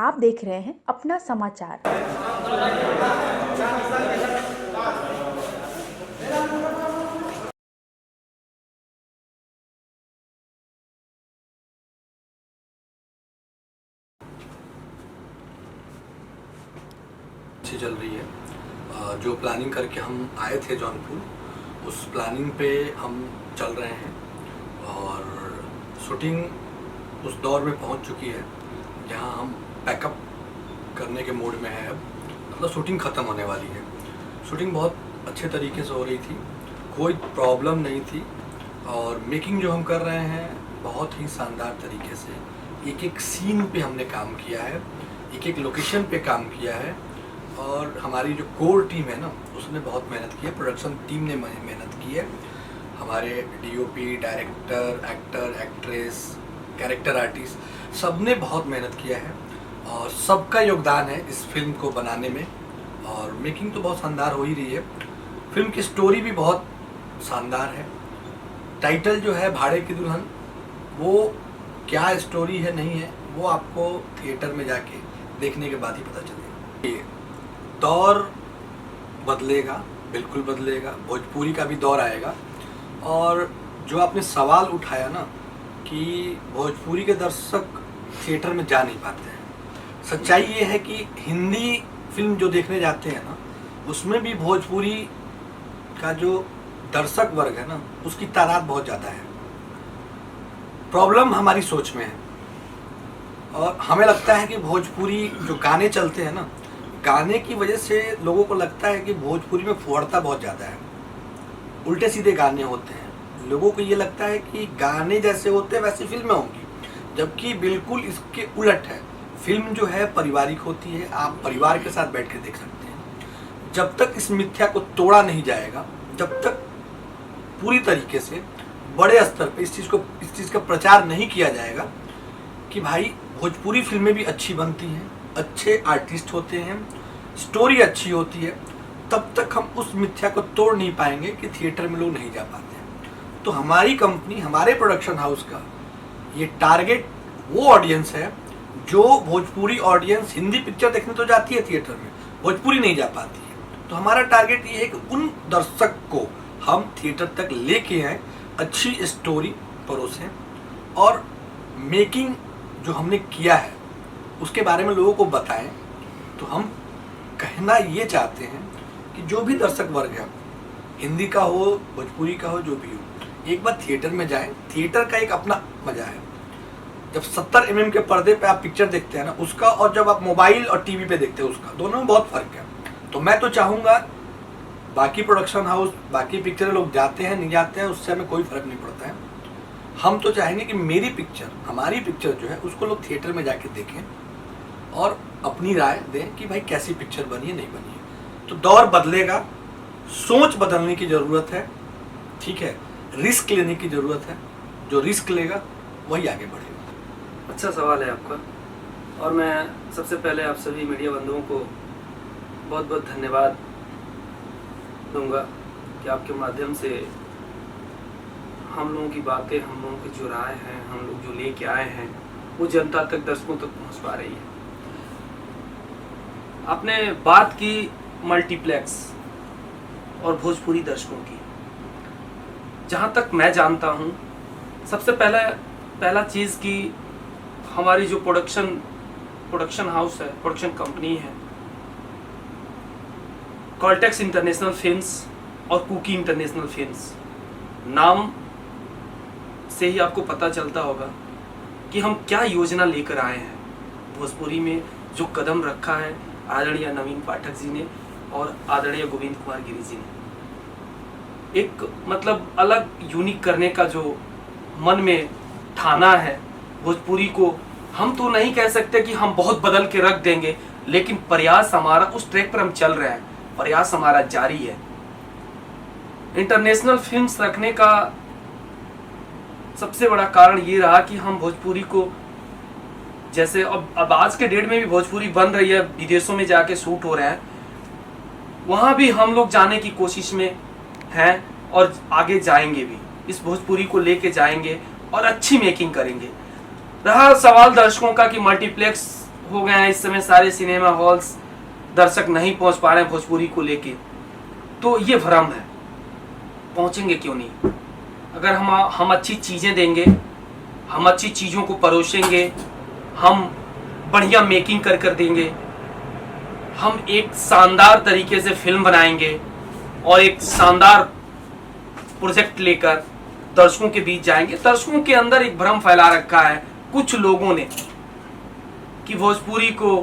आप देख रहे हैं अपना समाचार। अच्छी चल रही है। जो प्लानिंग करके हम आए थे जौनपुर, उस प्लानिंग पे हम चल रहे हैं और शूटिंग उस दौर में पहुंच चुकी है जहां हम पैकअप करने के मूड में है। अब मतलब शूटिंग ख़त्म होने वाली है। शूटिंग बहुत अच्छे तरीके से हो रही थी, कोई प्रॉब्लम नहीं थी और मेकिंग जो हम कर रहे हैं बहुत ही शानदार तरीके से एक एक सीन पे हमने काम किया है, एक एक लोकेशन पे काम किया है और हमारी जो कोर टीम है ना उसने बहुत मेहनत की है, प्रोडक्शन टीम ने मेहनत की है। हमारे DOP, director, actor, actress, character artist सब ने बहुत मेहनत किया है और सबका योगदान है इस फिल्म को बनाने में। और मेकिंग तो बहुत शानदार हो ही रही है। फिल्म की स्टोरी भी बहुत शानदार है। टाइटल जो है भाड़े की दुल्हन, वो क्या स्टोरी है नहीं है वो आपको थिएटर में जाके देखने के बाद ही पता चलेगा। दौर बदलेगा, बिल्कुल बदलेगा, भोजपुरी का भी दौर आएगा। और जो आपने सवाल उठाया ना कि भोजपुरी के दर्शक थिएटर में जा नहीं पाते हैं, सच्चाई ये है कि हिंदी फिल्म जो देखने जाते हैं ना उसमें भी भोजपुरी का जो दर्शक वर्ग है ना उसकी तादाद बहुत ज़्यादा है। प्रॉब्लम हमारी सोच में है और हमें लगता है कि भोजपुरी जो गाने चलते हैं ना, गाने की वजह से लोगों को लगता है कि भोजपुरी में फुहड़ता बहुत ज़्यादा है, उल्टे सीधे गाने होते हैं। लोगों को ये लगता है कि गाने जैसे होते हैं वैसी फिल्में होंगी, जबकि बिल्कुल इसके उलट है। फिल्म जो है पारिवारिक होती है, आप परिवार के साथ बैठ कर देख सकते हैं। जब तक इस मिथ्या को तोड़ा नहीं जाएगा, जब तक पूरी तरीके से बड़े स्तर पे इस चीज़ का प्रचार नहीं किया जाएगा कि भाई भोजपुरी फिल्में भी अच्छी बनती हैं, अच्छे आर्टिस्ट होते हैं, स्टोरी अच्छी होती है, तब तक हम उस मिथ्या को तोड़ नहीं पाएंगे कि थिएटर में लोग नहीं जा पाते हैं। तो हमारी कंपनी, हमारे प्रोडक्शन हाउस का ये टारगेट वो ऑडियंस है जो भोजपुरी ऑडियंस हिंदी पिक्चर देखने तो जाती है थिएटर में, भोजपुरी नहीं जा पाती है। तो हमारा टारगेट ये है कि उन दर्शक को हम थिएटर तक लेके आए, अच्छी स्टोरी परोसें और मेकिंग जो हमने किया है उसके बारे में लोगों को बताएं। तो हम कहना ये चाहते हैं कि जो भी दर्शक वर्ग है, हिंदी का हो, भोजपुरी का हो, जो भी हो, एक बार थिएटर में जाएं। थिएटर का एक अपना मजा है। जब 70 mm के पर्दे पे आप पिक्चर देखते हैं ना उसका, और जब आप मोबाइल और टीवी पे देखते हैं उसका, दोनों में बहुत फर्क है। तो मैं तो चाहूँगा बाकी प्रोडक्शन हाउस, बाकी पिक्चर लोग जाते हैं नहीं जाते हैं उससे हमें कोई फर्क नहीं पड़ता है। हम तो चाहेंगे कि मेरी पिक्चर, हमारी पिक्चर जो है उसको लोग थिएटर में जाके देखें और अपनी राय दें कि भाई कैसी पिक्चर बनी है नहीं बनी है। तो दौर बदलेगा, सोच बदलने की ज़रूरत है, ठीक है, रिस्क लेने की ज़रूरत है। जो रिस्क लेगा वही आगे बढ़ेगा। अच्छा सवाल है आपका, और मैं सबसे पहले आप सभी मीडिया बंधुओं को बहुत बहुत धन्यवाद दूंगा कि आपके माध्यम से हम लोगों की बातें, हम लोगों की जो राय है, हम लोग जो लेके आए हैं वो जनता तक, दर्शकों तक पहुंच पा रही है। आपने बात की मल्टीप्लेक्स और भोजपुरी दर्शकों की। जहां तक मैं जानता हूं, सबसे पहला चीज़ कि हमारी जो प्रोडक्शन हाउस है, प्रोडक्शन कंपनी है, कॉल्टेक्स इंटरनेशनल फिल्म्स और कुकी इंटरनेशनल फिल्म्स, नाम से ही आपको पता चलता होगा कि हम क्या योजना लेकर आए हैं। भोजपुरी में जो कदम रखा है आदरणीय नवीन पाठक जी ने और आदरणीय गोविंद कुमार गिरी जी ने, एक मतलब अलग यूनिक करने का जो मन में ठाना है भोजपुरी को, हम तो नहीं कह सकते कि हम बहुत बदल के रख देंगे, लेकिन प्रयास हमारा उस ट्रैक पर हम चल रहे हैं, प्रयास हमारा जारी है। इंटरनेशनल फिल्म्स रखने का सबसे बड़ा कारण ये रहा कि हम भोजपुरी को, जैसे अब आज के डेट में भी भोजपुरी बन रही है, विदेशों में जाके शूट हो रहे हैं, वहाँ भी हम लोग जाने की कोशिश में हैं और आगे जाएंगे भी, इस भोजपुरी को लेके जाएंगे और अच्छी मेकिंग करेंगे। रहा सवाल दर्शकों का कि मल्टीप्लेक्स हो गए हैं इस समय सारे सिनेमा हॉल्स, दर्शक नहीं पहुंच पा रहे हैं भोजपुरी को लेके, तो ये भ्रम है। पहुंचेंगे क्यों नहीं? अगर हम अच्छी चीज़ें देंगे, हम अच्छी चीज़ों को परोसेंगे, हम बढ़िया मेकिंग कर देंगे, हम एक शानदार तरीके से फिल्म बनाएंगे और एक शानदार प्रोजेक्ट लेकर दर्शकों के बीच जाएंगे। दर्शकों के अंदर एक भ्रम फैला रखा है कुछ लोगों ने कि भोजपुरी को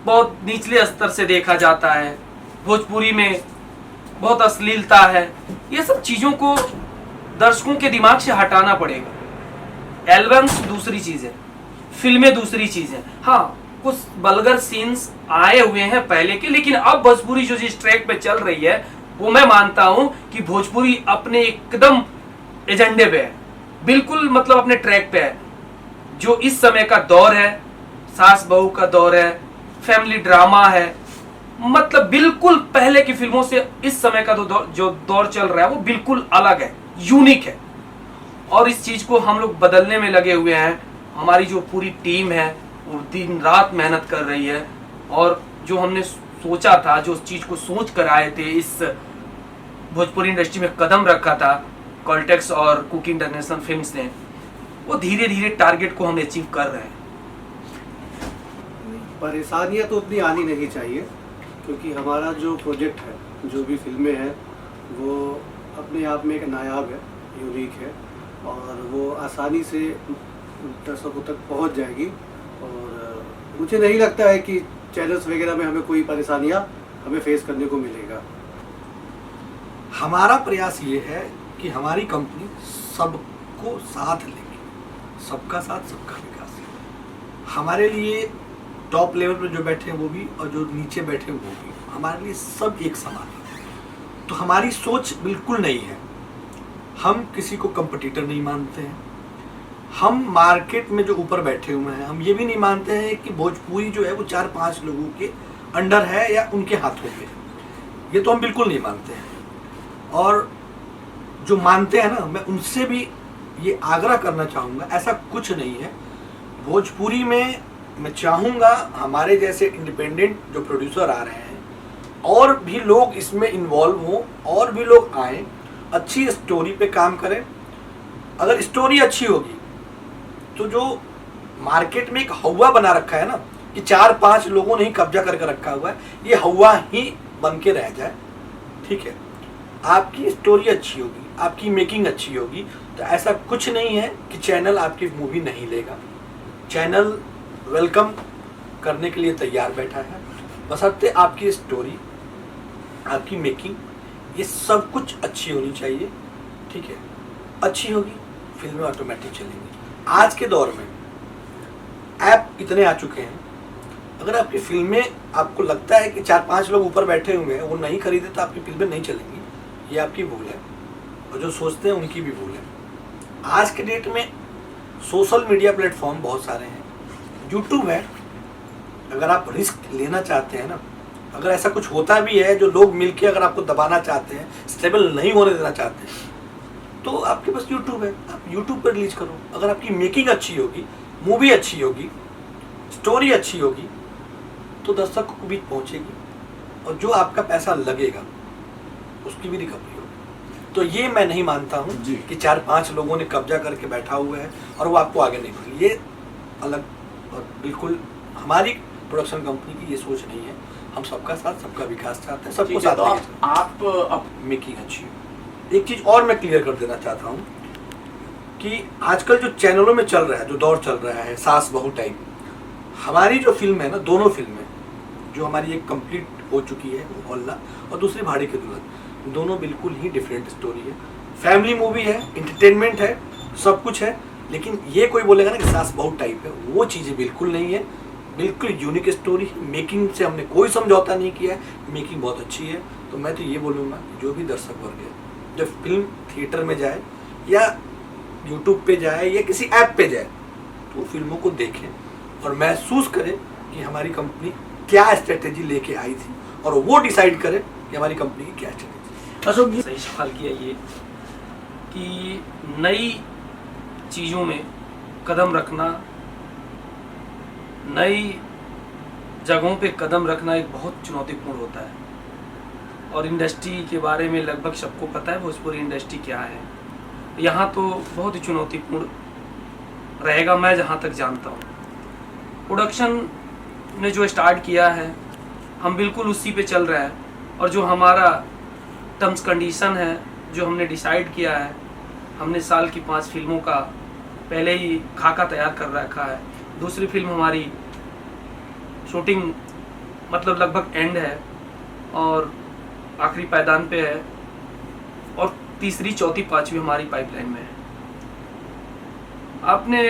बहुत निचले स्तर से देखा जाता है, भोजपुरी में बहुत अश्लीलता है। ये सब चीज़ों को दर्शकों के दिमाग से हटाना पड़ेगा। एल्बम्स दूसरी चीज़ है, फिल्में दूसरी चीज़ है। हाँ, कुछ वल्गर सीन्स आए हुए हैं पहले के, लेकिन अब भोजपुरी जो जिस ट्रैक पे चल रही है वो मैं मानता हूं कि भोजपुरी अपने एकदम एजेंडे पे है, बिल्कुल मतलब अपने ट्रैक पे है। जो इस समय का दौर है, सास बहू का दौर है, फैमिली ड्रामा है, मतलब बिल्कुल पहले की फिल्मों से इस समय का जो दौर चल रहा है वो बिल्कुल अलग है, यूनिक है। और इस चीज को हम लोग बदलने में लगे हुए हैं। हमारी जो पूरी टीम है वो दिन रात मेहनत कर रही है, और जो हमने सोचा था, जो चीज को सोच कर आए थे, इस भोजपुरी इंडस्ट्री में कदम रखा था कॉल्टेक्स और कुकी इंटरनेशनल फिल्म्स ने, वो धीरे धीरे टारगेट को हम अचीव कर रहे हैं। परेशानियां तो उतनी आनी नहीं चाहिए, क्योंकि हमारा जो प्रोजेक्ट है, जो भी फिल्में हैं, वो अपने आप में एक नायाब है, यूनिक है, और वो आसानी से दर्शकों तक पहुंच जाएगी। और मुझे नहीं लगता है कि चैनल्स वगैरह में हमें कोई परेशानियां हमें फेस करने को मिलेगा। हमारा प्रयास ये है कि हमारी कंपनी सबको साथ लेके, सबका साथ सबका विकास। हमारे लिए टॉप लेवल पर जो बैठे हैं वो भी, और जो नीचे बैठे हैं वो भी, हमारे लिए सब एक समान है। तो हमारी सोच बिल्कुल नहीं है, हम किसी को कंपटीटर नहीं मानते हैं। हम मार्केट में जो ऊपर बैठे हुए हैं, हम ये भी नहीं मानते हैं कि भोजपुरी जो है वो 4-5 लोगों के अंडर है या उनके हाथों में। ये तो हम बिल्कुल नहीं मानते हैं। और जो मानते हैं ना, मैं उनसे भी ये आग्रह करना चाहूँगा, ऐसा कुछ नहीं है। भोजपुरी में मैं चाहूँगा हमारे जैसे इंडिपेंडेंट जो प्रोड्यूसर आ रहे हैं, और भी लोग इसमें इन्वॉल्व हों, और भी लोग आएँ, अच्छी स्टोरी पे काम करें। अगर स्टोरी अच्छी होगी तो जो मार्केट में एक हवा बना रखा है ना कि 4-5 लोगों ने ही कब्जा करके रखा हुआ है, ये हवा ही बन के रह जाए। ठीक है, आपकी स्टोरी अच्छी होगी, आपकी मेकिंग अच्छी होगी, तो ऐसा कुछ नहीं है कि चैनल आपकी मूवी नहीं लेगा। चैनल वेलकम करने के लिए तैयार बैठा है, बशर्ते आपकी स्टोरी, आपकी मेकिंग, ये सब कुछ अच्छी होनी चाहिए। ठीक है, अच्छी होगी, फिल्में ऑटोमेटिक चलेंगी। आज के दौर में ऐप इतने आ चुके हैं, अगर आपकी फिल्में, आपको लगता है कि 4-5 लोग ऊपर बैठे हुए हैं, वो नहीं खरीदे तो आपकी फिल्में नहीं चलेंगी, ये आपकी भूल है, और जो सोचते हैं उनकी भी भूल है। आज के डेट में सोशल मीडिया प्लेटफॉर्म बहुत सारे हैं, यूट्यूब है। अगर आप रिस्क लेना चाहते हैं ना, अगर ऐसा कुछ होता भी है, जो लोग मिलके अगर आपको दबाना चाहते हैं, स्टेबल नहीं होने देना चाहते हैं, तो आपके पास यूट्यूब है, आप यूट्यूब पर रिलीज करो। अगर आपकी मेकिंग अच्छी होगी, मूवी अच्छी होगी, स्टोरी अच्छी होगी, तो दर्शकों को बीच पहुंचेगी, और जो आपका पैसा लगेगा उसकी भी रिकवरी होगी। तो ये मैं नहीं मानता हूँ कि 4-5 लोगों ने कब्जा करके बैठा हुआ है और वो आपको आगे नहीं बढ़ेगी। ये अलग, और बिल्कुल हमारी प्रोडक्शन कंपनी की ये सोच नहीं है। हम सबका साथ सबका विकास चाहते हैं, सबको साथ तो लेके आप मेकिंग अच्छी हो। एक चीज़ और मैं क्लियर कर देना चाहता हूँ कि आजकल जो चैनलों में चल रहा है, जो दौर चल रहा है सास बहू टाइप, हमारी जो फिल्म है ना, दोनों फिल्में जो हमारी एक कंप्लीट हो चुकी है, वो हल्ला, और दूसरी भाड़ी के दुल्हन, दोनों बिल्कुल ही डिफरेंट स्टोरी है। फैमिली मूवी है, इंटरटेनमेंट है, सब कुछ है, लेकिन ये कोई बोलेगा ना कि सास बहू टाइप है, वो चीज़ें बिल्कुल नहीं है। बिल्कुल यूनिक स्टोरी, मेकिंग से हमने कोई समझौता नहीं किया है, मेकिंग बहुत अच्छी है। तो मैं तो ये बोलूँगा कि जो भी दर्शक वर्ग है, जब फिल्म थिएटर में जाए या यूट्यूब पे जाए या किसी ऐप पे जाए, तो फिल्मों को देखें और महसूस करें कि हमारी कंपनी क्या स्ट्रेटेजी लेके आई थी, और वो डिसाइड करें कि हमारी कंपनी की क्या स्ट्रेटेजी। अशोक जी, सही सवाल किया ये कि नई चीज़ों में कदम रखना, नई जगहों पे कदम रखना एक बहुत चुनौतीपूर्ण होता है। और इंडस्ट्री के बारे में लगभग सबको पता है भोजपुरी इंडस्ट्री क्या है। यहाँ तो बहुत ही चुनौतीपूर्ण रहेगा, मैं जहाँ तक जानता हूँ। प्रोडक्शन ने जो स्टार्ट किया है हम बिल्कुल उसी पे चल रहा है, और जो हमारा टर्म्स कंडीशन है जो हमने डिसाइड किया है, हमने साल की 5 फिल्मों का पहले ही खाका तैयार कर रखा है। दूसरी फिल्म हमारी शूटिंग मतलब लगभग एंड है और आखिरी पायदान पे है, और तीसरी, चौथी, पांचवी हमारी पाइपलाइन में है। आपने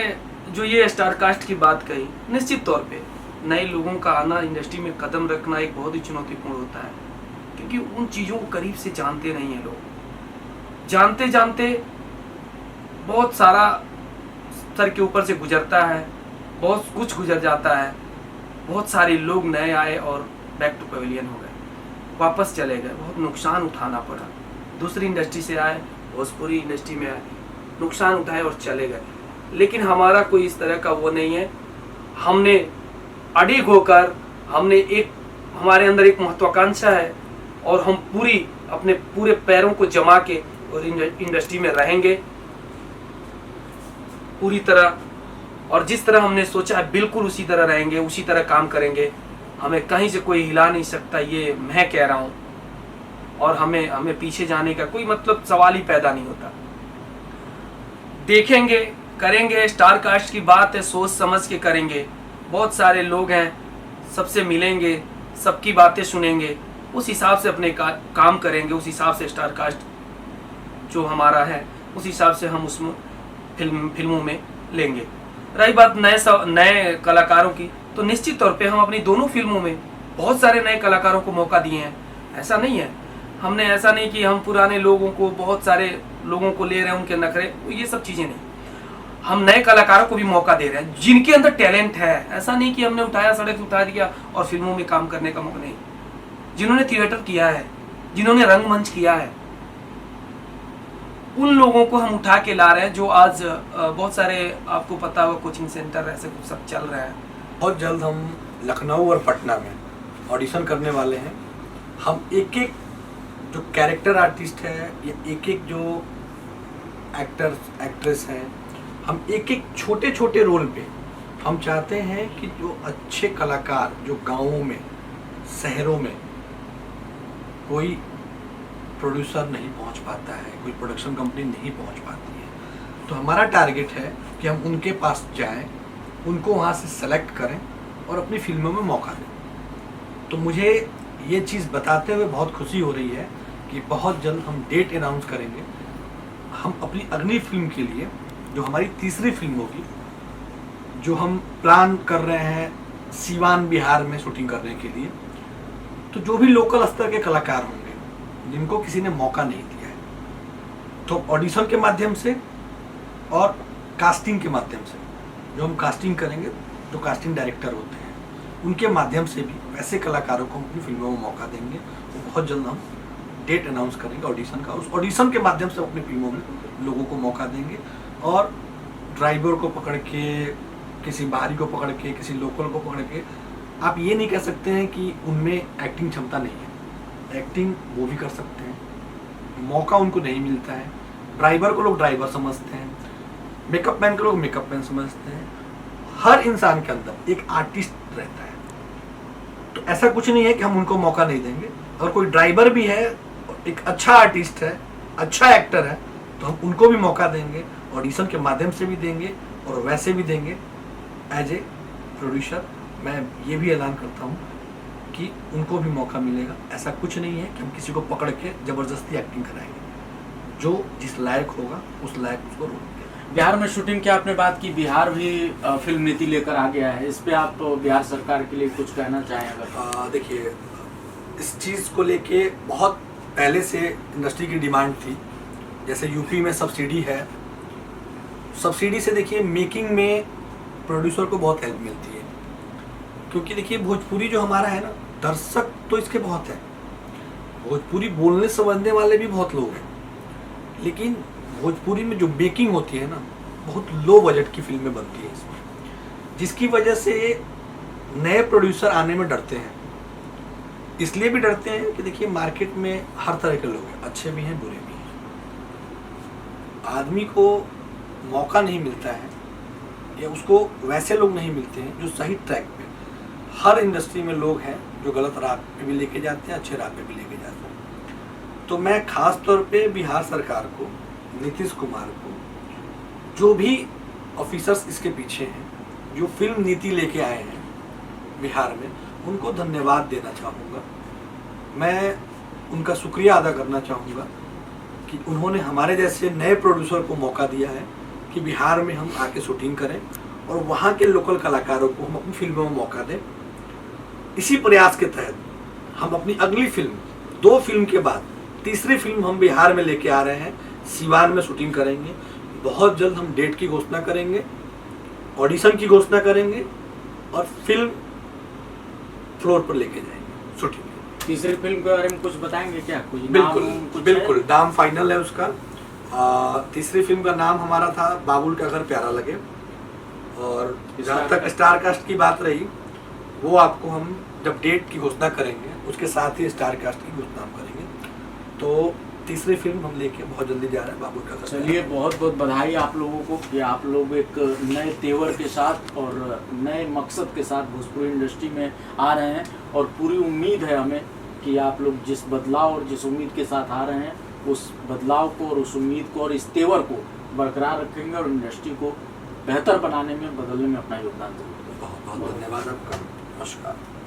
जो ये स्टार कास्ट की बात कही, निश्चित तौर पे नए लोगों का आना, इंडस्ट्री में कदम रखना एक बहुत ही चुनौतीपूर्ण होता है, क्योंकि उन चीज़ों को करीब से जानते नहीं हैं लोग। जानते जानते बहुत सारा सर के ऊपर से गुजरता है, बहुत कुछ गुजर जाता है। बहुत सारे लोग नए आए और बैक टू पवेलियन हो गए, वापस चले गए, बहुत नुकसान उठाना पड़ा। दूसरी इंडस्ट्री से आए, भोजपुरी इंडस्ट्री में आए, नुकसान उठाए और चले गए। लेकिन हमारा कोई इस तरह का वो नहीं है। हमने अड़िग होकर, हमारे अंदर एक महत्वाकांक्षा है और हम अपने पूरे पैरों को जमा के और इंडस्ट्री में रहेंगे पूरी तरह, और जिस तरह हमने सोचा है बिल्कुल उसी तरह रहेंगे, उसी तरह काम करेंगे। हमें कहीं से कोई हिला नहीं सकता, ये मैं कह रहा हूँ। और हमें पीछे जाने का कोई मतलब सवाल ही पैदा नहीं होता। देखेंगे, करेंगे। स्टार कास्ट की बात है, सोच समझ के करेंगे। बहुत सारे लोग हैं, सबसे मिलेंगे, सबकी बातें सुनेंगे, उस हिसाब से अपने काम करेंगे। उस हिसाब से स्टार कास्ट जो हमारा है, उस हिसाब से हम उसमें फिल्मों में लेंगे। रही बात नए कलाकारों की, तो निश्चित तौर पे हम अपनी दोनों फिल्मों में बहुत सारे नए कलाकारों को मौका दिए हैं। ऐसा नहीं है, हमने ऐसा नहीं कि हम पुराने लोगों को, बहुत सारे लोगों को ले रहे हैं, उनके नखरे, ये सब चीज़ें नहीं। हम नए कलाकारों को भी मौका दे रहे हैं जिनके अंदर टैलेंट है। ऐसा नहीं कि हमने उठाया, सड़क से उठा दिया और फिल्मों में काम करने का मौका नहीं। जिन्होंने थिएटर किया है, जिन्होंने रंगमंच किया है, उन लोगों को हम उठा के ला रहे हैं। जो आज बहुत सारे, आपको पता होगा, कोचिंग सेंटर ऐसे कुछ सब चल रहा है। बहुत जल्द हम लखनऊ और पटना में ऑडिशन करने वाले हैं। हम एक एक जो कैरेक्टर आर्टिस्ट है या एक एक जो एक्टर्स एक्ट्रेस हैं, हम एक एक छोटे छोटे रोल पे हम चाहते हैं कि जो अच्छे कलाकार जो गाँवों में, शहरों में कोई प्रोड्यूसर नहीं पहुंच पाता है, कोई प्रोडक्शन कंपनी नहीं पहुंच पाती है, तो हमारा टारगेट है कि हम उनके पास जाएं, उनको वहां से सेलेक्ट करें और अपनी फिल्मों में मौका दें। तो मुझे ये चीज़ बताते हुए बहुत खुशी हो रही है कि बहुत जल्द हम डेट अनाउंस करेंगे। हम अपनी अगली फिल्म के लिए, जो हमारी तीसरी फिल्म होगी, जो हम प्लान कर रहे हैं सीवान बिहार में शूटिंग करने के लिए, तो जो भी लोकल स्तर के कलाकार होंगे जिनको किसी ने मौका नहीं दिया है, तो ऑडिशन के माध्यम से और कास्टिंग के माध्यम से जो हम कास्टिंग करेंगे, जो कास्टिंग डायरेक्टर होते हैं, उनके माध्यम से भी वैसे कलाकारों को अपनी फिल्मों में मौका देंगे। तो बहुत जल्द हम डेट अनाउंस करेंगे ऑडिशन का। उस ऑडिशन के माध्यम से अपनी फिल्मों में लोगों को मौका देंगे। और ड्राइवर को पकड़ के, किसी बाहरी को पकड़ के, किसी लोकल को पकड़ के आप ये नहीं कह सकते हैं कि उनमें एक्टिंग क्षमता नहीं है। एक्टिंग वो भी कर सकते हैं, मौका उनको नहीं मिलता है। ड्राइवर को लोग ड्राइवर समझते हैं, मेकअप मैन को लोग मेकअप मैन समझते हैं। हर इंसान के अंदर एक आर्टिस्ट रहता है, तो ऐसा कुछ नहीं है कि हम उनको मौका नहीं देंगे। और कोई ड्राइवर भी है, एक अच्छा आर्टिस्ट है, अच्छा एक्टर है, तो हम उनको भी मौका देंगे, ऑडिशन के माध्यम से भी देंगे और वैसे भी देंगे। एज ए प्रोड्यूसर मैं ये भी ऐलान करता हूँ कि उनको भी मौका मिलेगा। ऐसा कुछ नहीं है कि हम किसी को पकड़ के ज़बरदस्ती एक्टिंग कराएंगे। जो जिस लायक होगा उस लायक उसको रोल देंगे। बिहार में शूटिंग की आपने बात की, बिहार भी फिल्म नीति लेकर आ गया है, इस पे आप बिहार सरकार के लिए कुछ कहना चाहें अगर? देखिए, इस चीज़ को लेके बहुत पहले से इंडस्ट्री की डिमांड थी। जैसे यूपी में सब्सिडी है, सब्सिडी से देखिए मेकिंग में प्रोड्यूसर को बहुत हेल्प मिलती है। क्योंकि देखिए भोजपुरी जो हमारा है ना, दर्शक तो इसके बहुत है, भोजपुरी बोलने समझने वाले भी बहुत लोग हैं, लेकिन भोजपुरी में जो मेकिंग होती है ना, बहुत लो बजट की फिल्में बनती है इसमें, जिसकी वजह से नए प्रोड्यूसर आने में डरते हैं। इसलिए भी डरते हैं कि देखिए मार्केट में हर तरह के लोग हैं, अच्छे भी हैं बुरे भी हैं। आदमी को मौका नहीं मिलता है या उसको वैसे लोग नहीं मिलते हैं जो सही ट्रैक पे। हर इंडस्ट्री में लोग हैं जो गलत राह पे भी लेके जाते हैं, अच्छे राह पे भी लेके जाते हैं। तो मैं खास तौर पे बिहार सरकार को, नीतीश कुमार को, जो भी ऑफिसर्स इसके पीछे हैं, जो फिल्म नीति लेके आए हैं बिहार में, उनको धन्यवाद देना चाहूँगा। मैं उनका शुक्रिया अदा करना चाहूँगा कि उन्होंने हमारे जैसे नए प्रोड्यूसर को मौका दिया है कि बिहार में हम आके शूटिंग करें और वहाँ के लोकल कलाकारों को हम अपनी फिल्मों में मौका दें। इसी प्रयास के तहत हम अपनी अगली फिल्म, 2 फिल्म के बाद तीसरी फिल्म हम बिहार में लेके आ रहे हैं। सिवान में शूटिंग करेंगे। बहुत जल्द हम डेट की घोषणा करेंगे, ऑडिशन की घोषणा करेंगे और फिल्म फ्लोर पर लेके जाएंगे शूटिंग। तीसरी फिल्म के बारे में कुछ बताएंगे क्या? कुछ बिल्कुल नाम, कुछ बिल्कुल, नाम फाइनल है उसका। तीसरी फिल्म का नाम हमारा था बाबुल का घर प्यारा लगे। और जहाँ तक स्टार कास्ट की बात रही, वो आपको हम जब डेट की घोषणा करेंगे उसके साथ ही स्टार कास्ट की घोषणा हम करेंगे। तो तीसरी फिल्म हम लेके बहुत जल्दी जा रहे हैं, बाबुल का घर। चलिए, बहुत बहुत बधाई आप लोगों को कि आप लोग एक नए तेवर के साथ और नए मकसद के साथ भोजपुरी इंडस्ट्री में आ रहे हैं। और पूरी उम्मीद है हमें कि आप लोग जिस बदलाव और जिस उम्मीद के साथ आ रहे हैं, उस बदलाव को और उस उम्मीद को और इस तेवर को बरकरार रखेंगे और इंडस्ट्री को बेहतर बनाने में, बदलने में अपना योगदान जरूर देंगे। बहुत बहुत धन्यवाद आपका। नमस्कार।